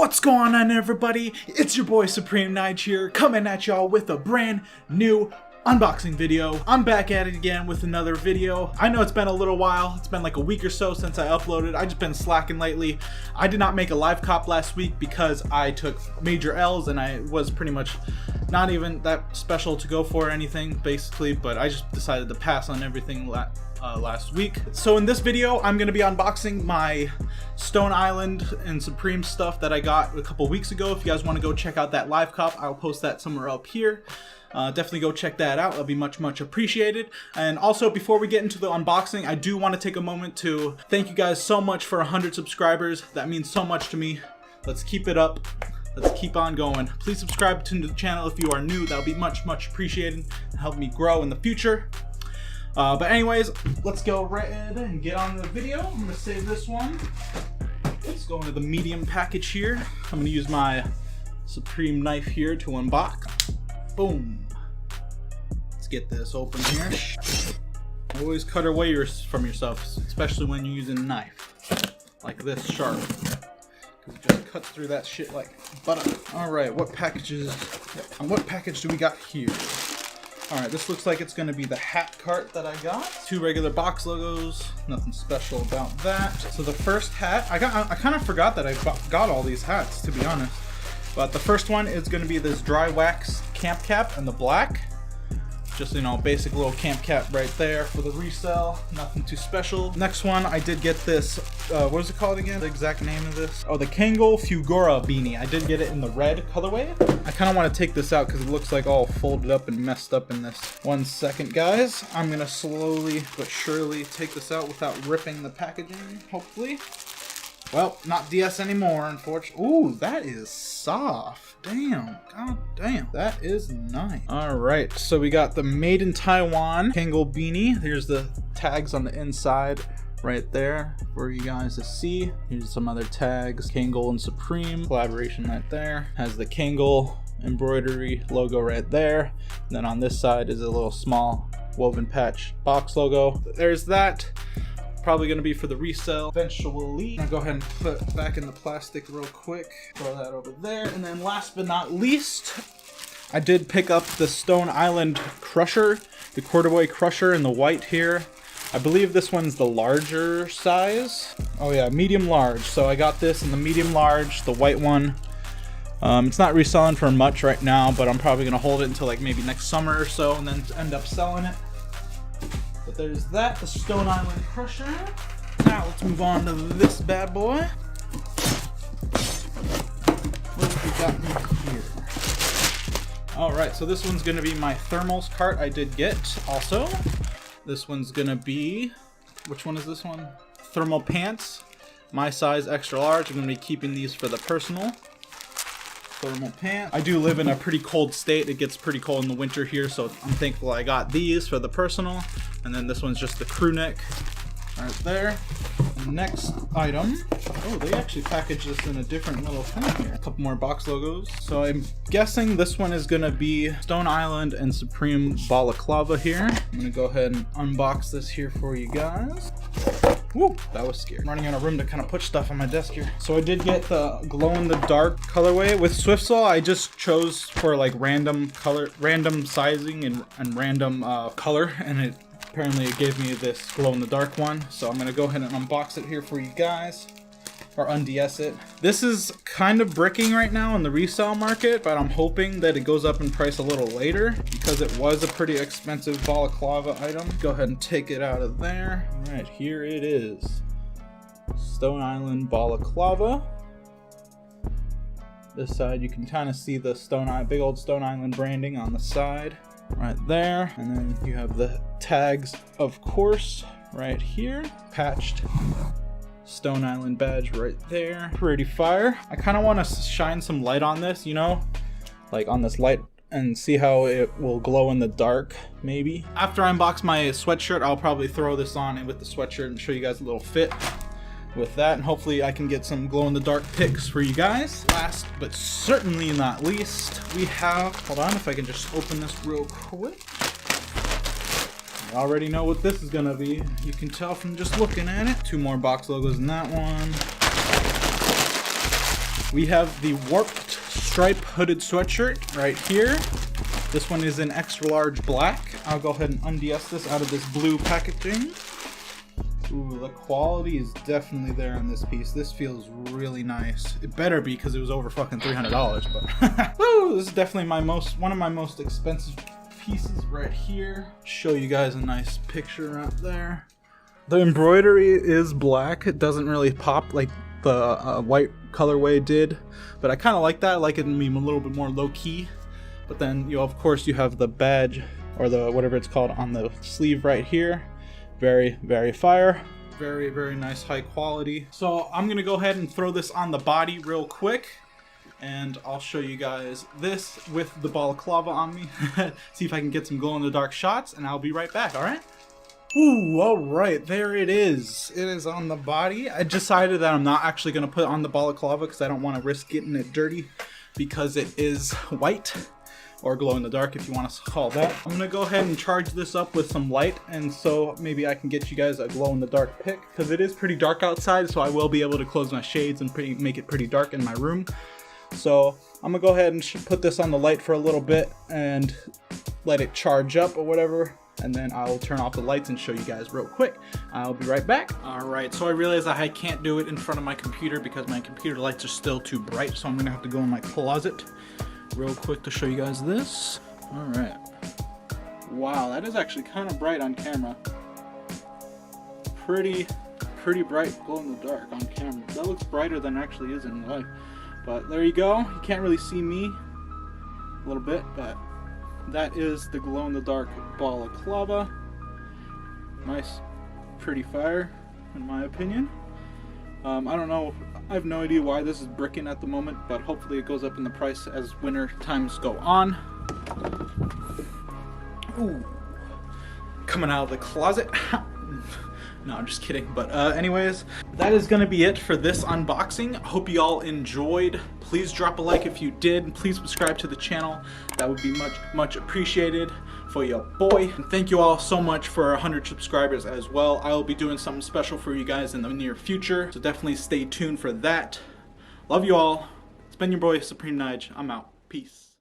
What's going on, everybody? It's your boy Supreme Nige here, coming at y'all with a brand new unboxing video. I'm back at it again with another video. I know it's been a little while. It's been like a week or so since I uploaded. I just been slacking lately. I did not make a live cop last week because I took major L's and I was pretty much not even that special to go for anything, basically, but I just decided to pass on everything last week. So in this video, I'm going to be unboxing my Stone Island and Supreme stuff that I got a couple weeks ago. If you guys want to go check out that live cop, I'll post that somewhere up here. Definitely go check that out. That'll be much appreciated. And also, before we get into the unboxing, I do want to take a moment to thank you guys so much for 100 subscribers. That means so much to me. Let's keep it up. Let's keep on going. Please subscribe to the channel if you are new. That'll be much appreciated and help me grow in the future. But anyways, let's go right ahead and get on the video. I'm gonna save this one. Let's go into the medium package here. I'm gonna use my Supreme knife here to unbox. Boom. Let's get this open here. Always cut away from yourself, especially when you're using a knife like this sharp, because it just cuts through that shit like butter. All right, what package do we got here? All right, this looks like it's gonna be the hat cart that I got. 2 regular box logos, nothing special about that. So the first hat, I kind of forgot that I got all these hats, to be honest. But the first one is gonna be this dry wax camp cap in the black. Just, you know, basic little camp cap right there for the resale. Nothing too special. Next one, I did get this, what is it called again? The exact name of this? Oh, the Kangol Fugura beanie. I did get it in the red colorway. I kind of want to take this out because it looks like all folded up and messed up in this. 1 second, guys. I'm going to slowly but surely take this out without ripping the packaging, hopefully. Well, not DS anymore, unfortunately. Ooh, that is soft. Damn. God damn. That is nice. Alright, so we got the Made in Taiwan Kangol beanie. Here's the tags on the inside right there for you guys to see. Here's some other tags. Kangol and Supreme collaboration right there. Has the Kangol embroidery logo right there. And then on this side is a little small woven patch box logo. There's that. Probably going to be for the resale eventually. I'll go ahead and put it back in the plastic real quick. Throw that over there. And then last but not least, I did pick up the Stone Island Crusher, the corduroy crusher in the white here. I believe this one's the larger size. Oh yeah, medium large. So I got this in the medium large, the white one. It's not reselling for much right now, but I'm probably going to hold it until like maybe next summer or so and then end up selling it. But there's that, the Stone Island Crusher. Now let's move on to this bad boy. What have we got in here? Alright, so this one's going to be my thermals cart I did get also. This one's going to be, which one is this one? Thermal pants. My size extra large. I'm going to be keeping these for the personal. Thermal pants. I do live in a pretty cold state. It gets pretty cold in the winter here, so I'm thankful I got these for the personal. And then this one's just the crew neck right there. Next item. Oh, they actually packaged this in a different little thing here. A couple more box logos. So I'm guessing this one is gonna be Stone Island and Supreme Balaclava here. I'm gonna go ahead and unbox this here for you guys. Woo, that was scary. I'm running out of room to kind of put stuff on my desk here. So I did get the glow-in-the-dark colorway. With Swiftsole, I just chose for like random color, random sizing and random color, and apparently it gave me this glow-in-the-dark one. So I'm gonna go ahead and unbox it here for you guys, or unds it. This is kind of bricking right now in the resale market, but I'm hoping that it goes up in price a little later because it was a pretty expensive balaclava item. Go ahead and take it out of there. All right, here it is. Stone Island balaclava. This side you can kind of see the big old Stone Island branding on the side right there. And then you have the tags, of course, right here. Patched Stone Island badge right there. Pretty fire. I kind of want to shine some light on this, you know, like on this light, and see how it will glow in the dark, maybe. After I unbox my sweatshirt, I'll probably throw this on with the sweatshirt and show you guys a little fit with that, and hopefully I can get some glow in the dark pics for you guys. Last but certainly not least, we have, hold on if I can just open this real quick. I already know what this is gonna be. You can tell from just looking at it. 2 more box logos in that one. We have the warped stripe hooded sweatshirt right here. This one is in extra large black. I'll go ahead and unds this out of this blue packaging. Ooh, the quality is definitely there on this piece. This feels really nice. It better be because it was over fucking $300, but woo, this is definitely one of my most expensive pieces right here. Show you guys a nice picture right there. The embroidery is black. It doesn't really pop like the white colorway did, but I kind of like that. I like it to be a little bit more low-key. But then, of course, you have the badge, or the whatever it's called, on the sleeve right here. Very, very fire. Very, very nice, high quality. So I'm gonna go ahead and throw this on the body real quick, and I'll show you guys this with the balaclava on me. See if I can get some glow-in-the-dark shots, and I'll be right back, all right? Ooh, all right, there it is. It is on the body. I decided that I'm not actually gonna put on the balaclava because I don't want to risk getting it dirty because it is white. Or glow in the dark if you want to call that. I'm gonna go ahead and charge this up with some light, and so maybe I can get you guys a glow in the dark pic, because it is pretty dark outside, so I will be able to close my shades and make it pretty dark in my room. So I'm gonna go ahead and put this on the light for a little bit and let it charge up or whatever, and then I'll turn off the lights and show you guys real quick. I'll be right back. All right, so I realized I can't do it in front of my computer because my computer lights are still too bright, so I'm gonna have to go in my closet real quick to show you guys this. All right. Wow, that is actually kind of bright on camera. Pretty bright glow in the dark on camera. That looks brighter than it actually is in life. But there you go. You can't really see me a little bit, but that is the glow in the dark balaclava. Nice, pretty fire, in my opinion. I don't know. I have no idea why this is bricking at the moment, but hopefully it goes up in the price as winter times go on. Ooh, coming out of the closet. No, I'm just kidding. But anyways, that is going to be it for this unboxing. Hope you all enjoyed. Please drop a like if you did. Please subscribe to the channel. That would be much appreciated for your boy. And thank you all so much for 100 subscribers as well. I will be doing something special for you guys in the near future, so definitely stay tuned for that. Love you all. It's been your boy Supreme Nige. I'm out. Peace.